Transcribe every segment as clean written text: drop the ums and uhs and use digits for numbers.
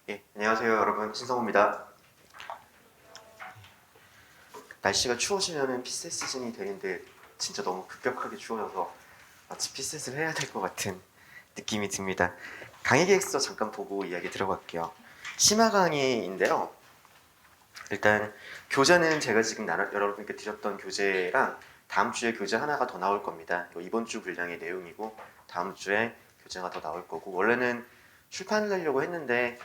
예, 안녕하세요 여러분, 신성호입니다. 날씨가 추워지면 피셋 시즌이 되는데 진짜 너무 급격하게 추워져서 마치 피셋을 해야 될 것 같은 느낌이 듭니다. 강의 계획서 잠깐 보고 이야기 들어갈게요. 심화 강의인데요. 일단 교재는 제가 지금 여러분께 드렸던 교재랑 다음 주에 교재 하나가 더 나올 겁니다. 이번 주 분량의 내용이고 다음 주에 교재가 더 나올 거고, 원래는 출판을 하려고 했는데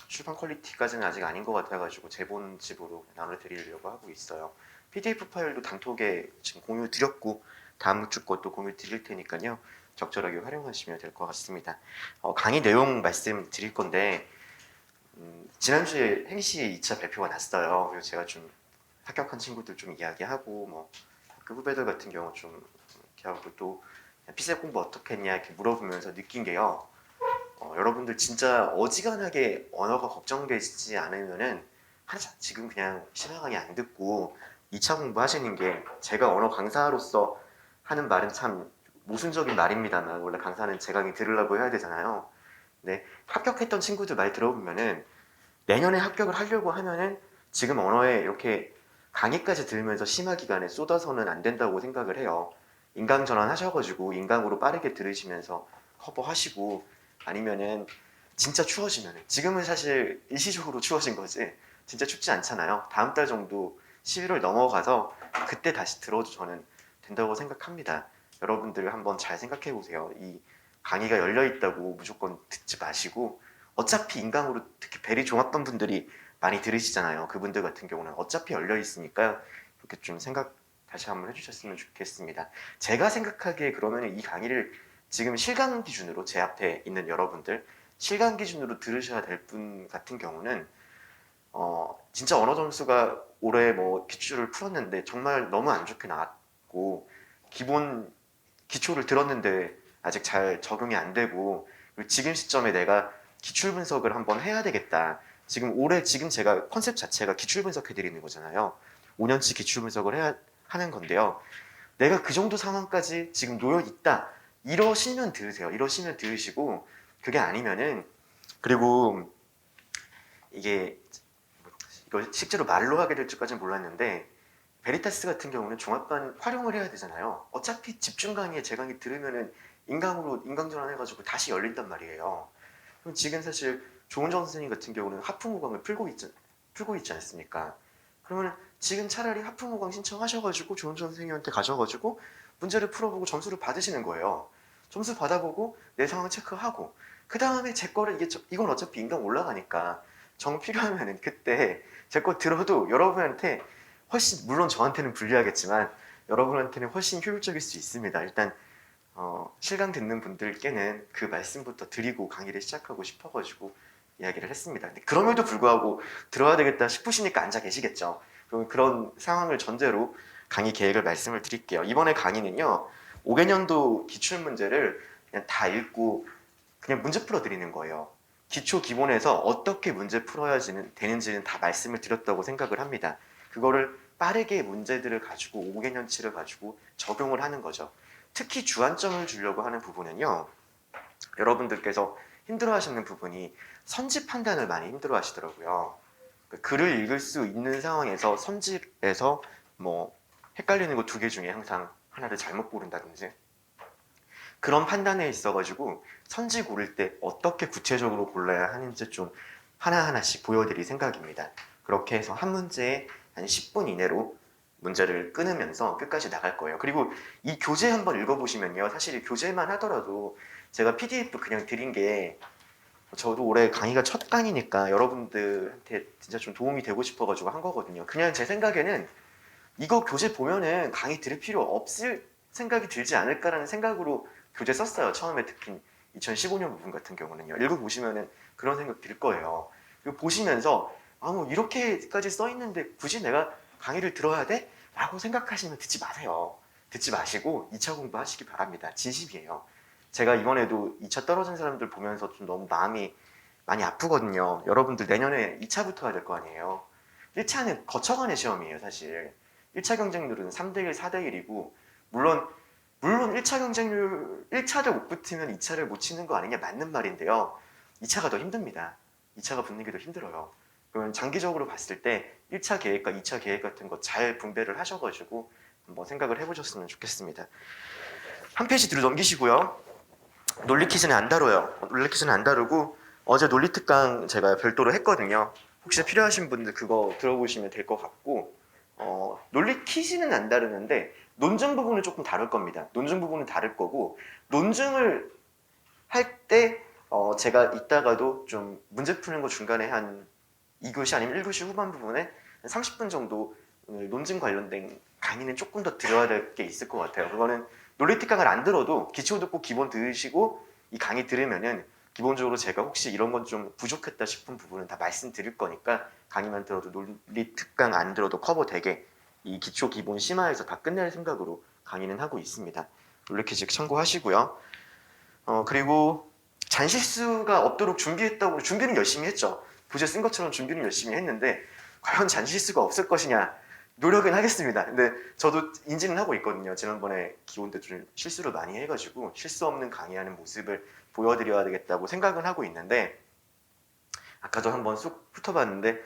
출판 퀄리티까지는 아직 아닌 것 같아가지고 제본집으로 나눠드리려고 하고 있어요. PDF 파일도 단톡에 지금 공유 드렸고 다음 주 것도 공유 드릴 테니까요. 적절하게 활용하시면 될 것 같습니다. 강의 내용 말씀드릴 건데, 지난주에 행시 2차 발표가 났어요. 그래서 제가 좀 합격한 친구들 좀 이야기하고, 뭐 학교 후배들 같은 경우 좀 이렇게 하고, 또 피셋 공부 어떻게 했냐 이렇게 물어보면서 느낀 게요. 여러분들 진짜 어지간하게 언어가 걱정되지 않으면은 지금 그냥 심화 강의 안 듣고 2차 공부 하시는 게, 제가 언어 강사로서 하는 말은 참 모순적인 말입니다만 원래 강사는 제 강의 들으려고 해야 되잖아요. 근데 합격했던 친구들 말 들어보면은 내년에 합격을 하려고 하면은 지금 언어에 이렇게 강의까지 들으면서 심화 기간에 쏟아서는 안 된다고 생각을 해요. 인강 전환 하셔가지고 인강으로 빠르게 들으시면서 커버하시고, 아니면은 진짜 추워지면은, 지금은 사실 일시적으로 추워진 거지 진짜 춥지 않잖아요. 다음 달 정도 11월 넘어가서 그때 다시 들어도 저는 된다고 생각합니다. 여러분들 한번 잘 생각해 보세요. 이 강의가 열려 있다고 무조건 듣지 마시고, 어차피 인강으로 특히 베리 종합반 분들이 많이 들으시잖아요. 그분들 같은 경우는 어차피 열려 있으니까 그렇게 좀 생각 다시 한번 해주셨으면 좋겠습니다. 제가 생각하기에 그러면 이 강의를 지금 실강 기준으로, 제 앞에 있는 여러분들 실강 기준으로 들으셔야 될 분 같은 경우는 진짜 언어 점수가 올해 뭐 기출을 풀었는데 정말 너무 안 좋게 나왔고, 기본 기초를 들었는데 아직 잘 적용이 안 되고, 지금 시점에 내가 기출 분석을 한번 해야 되겠다. 지금 올해 지금 제가 컨셉 자체가 기출 분석해 드리는 거잖아요. 5년치 기출 분석을 해야 하는 건데요. 내가 그 정도 상황까지 지금 놓여 있다. 이러시면 들으세요. 이러시면 들으시고, 그게 아니면은, 그리고 이게 이걸 실제로 말로 하게 될 줄까지는 몰랐는데, 베리타스 같은 경우는 종합반 활용을 해야 되잖아요. 어차피 집중 강의에 제 강의 들으면은 인강으로 인강 전환해가지고 다시 열린단 말이에요. 그럼 지금 사실 조은정 선생님 같은 경우는 하프무강을 풀고 있지 않습니까? 그러면 지금 차라리 하프무강 신청하셔가지고 조은정 선생님한테 가셔가지고 문제를 풀어보고 점수를 받으시는 거예요. 점수 받아보고 내 상황 체크하고, 그 다음에 제 거를 이건 어차피 인강 올라가니까 정 필요하면은 그때 제 거 들어도 여러분한테 훨씬, 물론 저한테는 불리하겠지만 여러분한테는 훨씬 효율적일 수 있습니다. 일단 실강 듣는 분들께는 그 말씀부터 드리고 강의를 시작하고 싶어가지고 이야기를 했습니다. 근데 그럼에도 불구하고 들어야 되겠다 싶으시니까 앉아 계시겠죠. 그럼 그런 상황을 전제로 강의 계획을 말씀을 드릴게요. 이번에 강의는요, 5개년도 기출 문제를 그냥 다 읽고 그냥 문제 풀어 드리는 거예요. 기초 기본에서 어떻게 문제 풀어야 되는지는 다 말씀을 드렸다고 생각을 합니다. 그거를 빠르게 문제들을 가지고 5개년치를 가지고 적용을 하는 거죠. 특히 주안점을 주려고 하는 부분은요, 여러분들께서 힘들어하시는 부분이 선지 판단을 많이 힘들어하시더라고요. 글을 읽을 수 있는 상황에서 선지에서 뭐 헷갈리는 거 2개 중에 항상 하나를 잘못 고른다든지, 그런 판단에 있어가지고 선지 고를 때 어떻게 구체적으로 골라야 하는지 좀 하나하나씩 보여드릴 생각입니다. 그렇게 해서 한 문제에 한 10분 이내로 문제를 끊으면서 끝까지 나갈 거예요. 그리고 이 교재 한번 읽어보시면요, 사실 이 교재만 하더라도 제가 PDF 그냥 드린 게, 저도 올해 강의가 첫 강의니까 여러분들한테 진짜 좀 도움이 되고 싶어가지고 한 거거든요. 그냥 제 생각에는 이거 교재 보면은 강의 들을 필요 없을 생각이 들지 않을까라는 생각으로 교재 썼어요. 처음에 특히 2015년 부분 같은 경우는요. 읽어보시면은 그런 생각 들 거예요. 그리고 보시면서 뭐 이렇게까지 써 있는데 굳이 내가 강의를 들어야 돼? 라고 생각하시면 듣지 마세요. 듣지 마시고 2차 공부 하시기 바랍니다. 진심이에요. 제가 이번에도 2차 떨어진 사람들 보면서 좀 너무 마음이 많이 아프거든요. 여러분들 내년에 2차부터 해야 될 거 아니에요. 1차는 거쳐가는 시험이에요, 사실. 1차 경쟁률은 3대1, 4대1이고, 물론 1차 경쟁률 1차를 못 붙으면 2차를 못 치는 거 아니냐, 맞는 말인데요. 2차가 더 힘듭니다. 2차가 붙는기도 힘들어요. 그러면 장기적으로 봤을 때 1차 계획과 2차 계획 같은 거 잘 분배를 하셔가지고 한번 생각을 해보셨으면 좋겠습니다. 한 페이지 뒤로 넘기시고요. 논리 퀴즈는 안 다뤄요. 논리 퀴즈는 안 다루고 어제 논리 특강 제가 별도로 했거든요. 혹시 필요하신 분들 그거 들어보시면 될 것 같고 논리 퀴즈는 안 다루는데 논증 부분은 조금 다룰 겁니다. 논증 부분은 다를 거고 논증을 할 때 제가 이따가도 좀 문제 푸는 거 중간에 한 2교시 아니면 1교시 후반 부분에 30분 정도 논증 관련된 강의는 조금 더 들어야 될 게 있을 것 같아요. 그거는 논리 특강을 안 들어도 기초 듣고 기본 들으시고 이 강의 들으면은 기본적으로 제가 혹시 이런 건 좀 부족했다 싶은 부분은 다 말씀드릴 거니까 강의만 들어도 논리 특강 안 들어도 커버되게 이 기초 기본 심화해서 다 끝낼 생각으로 강의는 하고 있습니다. 논리 퀴즈 참고하시고요. 그리고 잔실수가 없도록 준비했다고 준비는 열심히 했죠. 부제 쓴 것처럼 준비는 열심히 했는데 과연 잔실수가 없을 것이냐 노력은 하겠습니다. 근데 저도 인지는 하고 있거든요. 지난번에 기본 때 좀 실수를 많이 해가지고 실수 없는 강의하는 모습을 보여드려야 되겠다고 생각은 하고 있는데 아까도 한번 쑥 훑어봤는데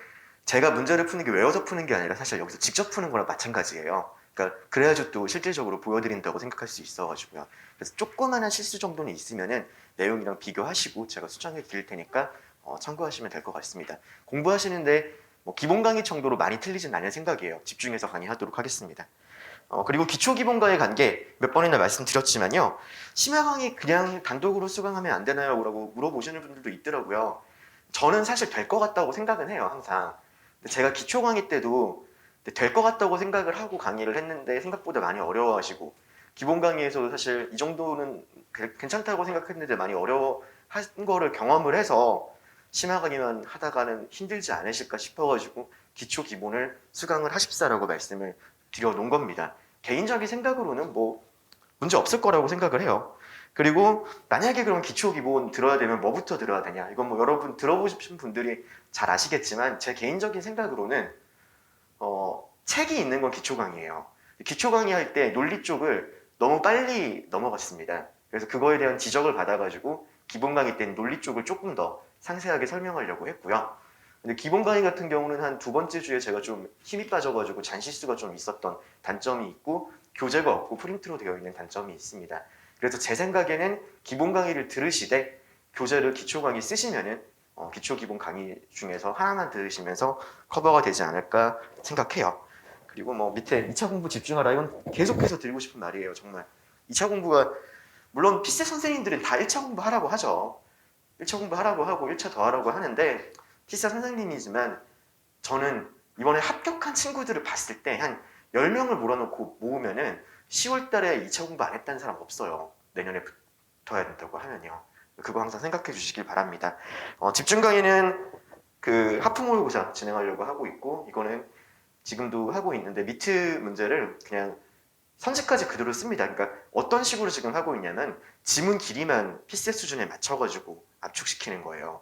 제가 문제를 푸는 게 외워서 푸는 게 아니라 사실 여기서 직접 푸는 거랑 마찬가지예요. 그러니까 그래야지 또 실질적으로 보여드린다고 생각할 수 있어가지고요. 그래서 조그마한 실수 정도는 있으면은 내용이랑 비교하시고 제가 수정해 드릴 테니까 참고하시면 될 것 같습니다. 공부하시는데 뭐 기본 강의 정도로 많이 틀리진 않을 생각이에요. 집중해서 강의하도록 하겠습니다. 그리고 기초 기본 강의 관계 몇 번이나 말씀드렸지만요. 심야 강의 그냥 단독으로 수강하면 안 되나요? 라고 물어보시는 분들도 있더라고요. 저는 사실 될 것 같다고 생각은 해요. 항상. 근데 제가 기초 강의 때도 될 것 같다고 생각을 하고 강의를 했는데 생각보다 많이 어려워하시고 기본 강의에서도 사실 이 정도는 괜찮다고 생각했는데 많이 어려워한 거를 경험을 해서 심야 강의만 하다가는 힘들지 않으실까 싶어가지고 기초 기본을 수강을 하십사라고 말씀을 드려놓은 겁니다. 개인적인 생각으로는 뭐 문제 없을 거라고 생각을 해요. 그리고 만약에 그럼 기초 기본 들어야 되면 뭐부터 들어야 되냐? 이건 뭐 여러분 들어보신 분들이 잘 아시겠지만 제 개인적인 생각으로는 책이 있는 건 기초 강의예요. 기초 강의 할 때 논리 쪽을 너무 빨리 넘어갔습니다. 그래서 그거에 대한 지적을 받아가지고 기본 강의 때는 논리 쪽을 조금 더 상세하게 설명하려고 했고요. 근데 기본 강의 같은 경우는 한 두 번째 주에 제가 좀 힘이 빠져가지고 잔실수가 좀 있었던 단점이 있고 교재가 없고 프린트로 되어 있는 단점이 있습니다. 그래서 제 생각에는 기본 강의를 들으시되 교재를 기초 강의 쓰시면은 기초 기본 강의 중에서 하나만 들으시면서 커버가 되지 않을까 생각해요. 그리고 뭐 밑에 2차 공부 집중하라 이건 계속해서 드리고 싶은 말이에요. 정말 2차 공부가 물론 피세 선생님들은 다 1차 공부 하라고 하죠. 1차 공부 하라고 하고 1차 더 하라고 하는데 피세 선생님이지만 저는 이번에 합격한 친구들을 봤을 때 한 10명을 몰아놓고 모으면은 10월 달에 2차 공부 안 했다는 사람 없어요. 내년에 붙어야 된다고 하면요. 그거 항상 생각해 주시길 바랍니다. 집중 강의는 그 하프 모의고사 진행하려고 하고 있고 이거는 지금도 하고 있는데 미트 문제를 그냥 선지까지 그대로 씁니다. 그러니까 어떤 식으로 지금 하고 있냐면 지문 길이만 피셋 수준에 맞춰가지고 압축시키는 거예요.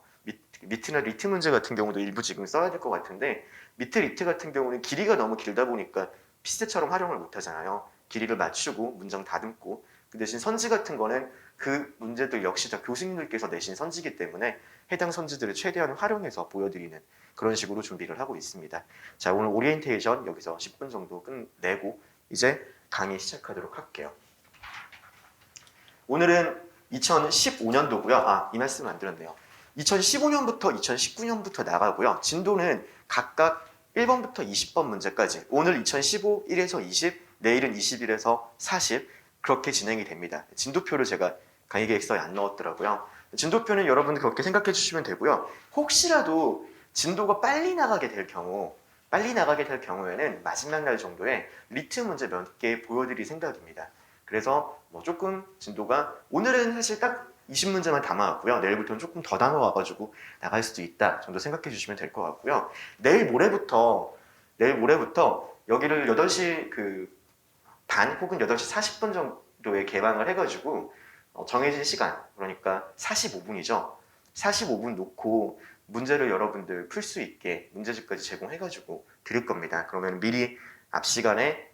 미트나 리트 문제 같은 경우도 일부 지금 써야 될 것 같은데 미트 리트 같은 경우는 길이가 너무 길다 보니까 피셋처럼 활용을 못 하잖아요. 길이를 맞추고 문장 다듬고 그 대신 선지 같은 거는 그 문제들 역시 다 교수님들께서 내신 선지이기 때문에 해당 선지들을 최대한 활용해서 보여드리는 그런 식으로 준비를 하고 있습니다. 자, 오늘 오리엔테이션 여기서 10분 정도 끝내고 이제 강의 시작하도록 할게요. 오늘은 2015년도고요. 이 말씀 안 드렸네요. 2015년부터 2019년부터 나가고요. 진도는 각각 1번부터 20번 문제까지 오늘 2015, 1에서 20, 내일은 21에서 40 그렇게 진행이 됩니다. 진도표를 제가 강의 계획서에 안 넣었더라고요. 진도표는 여러분들 그렇게 생각해 주시면 되고요. 혹시라도 진도가 빨리 나가게 될 경우에는 마지막 날 정도에 리트 문제 몇 개 보여드릴 생각입니다. 그래서 뭐 조금 진도가 오늘은 사실 딱 20문제만 담아왔고요. 내일부터는 조금 더 담아와가지고 나갈 수도 있다 정도 생각해 주시면 될 것 같고요. 내일 모레부터 여기를 8시 반 혹은 8시 40분 정도에 개방을 해가지고 정해진 시간 그러니까 45분이죠. 45분 놓고 문제를 여러분들 풀 수 있게 문제집까지 제공해가지고 드릴 겁니다. 그러면 미리 앞 시간에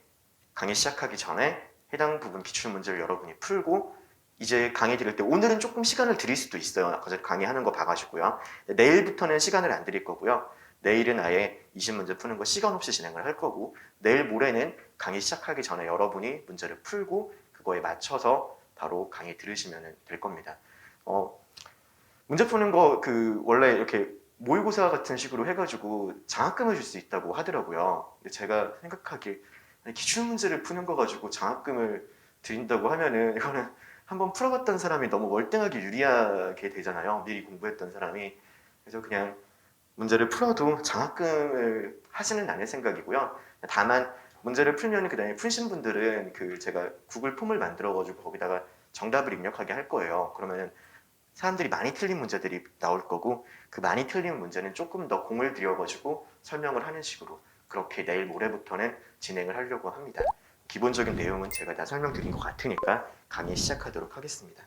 강의 시작하기 전에 해당 부분 기출문제를 여러분이 풀고 이제 강의 드릴 때 오늘은 조금 시간을 드릴 수도 있어요. 강의하는 거 봐가지고요. 내일부터는 시간을 안 드릴 거고요. 내일은 아예 20문제 푸는 거 시간 없이 진행을 할 거고, 내일 모레는 강의 시작하기 전에 여러분이 문제를 풀고 그거에 맞춰서 바로 강의 들으시면 될 겁니다. 문제 푸는 거 원래 이렇게 모의고사 같은 식으로 해가지고 장학금을 줄 수 있다고 하더라고요. 근데 제가 생각하기에 기출 문제를 푸는 거 가지고 장학금을 드린다고 하면은 이거는 한번 풀어봤던 사람이 너무 월등하게 유리하게 되잖아요. 미리 공부했던 사람이. 그래서 그냥 문제를 풀어도 장학금을 하지는 않을 생각이고요. 다만 문제를 풀면 그 다음에 푸신 분들은 제가 구글 폼을 만들어가지고 거기다가 정답을 입력하게 할 거예요. 그러면은 사람들이 많이 틀린 문제들이 나올 거고, 그 많이 틀린 문제는 조금 더 공을 들여가지고 설명을 하는 식으로 그렇게 내일 모레부터는 진행을 하려고 합니다. 기본적인 내용은 제가 다 설명드린 것 같으니까 강의 시작하도록 하겠습니다.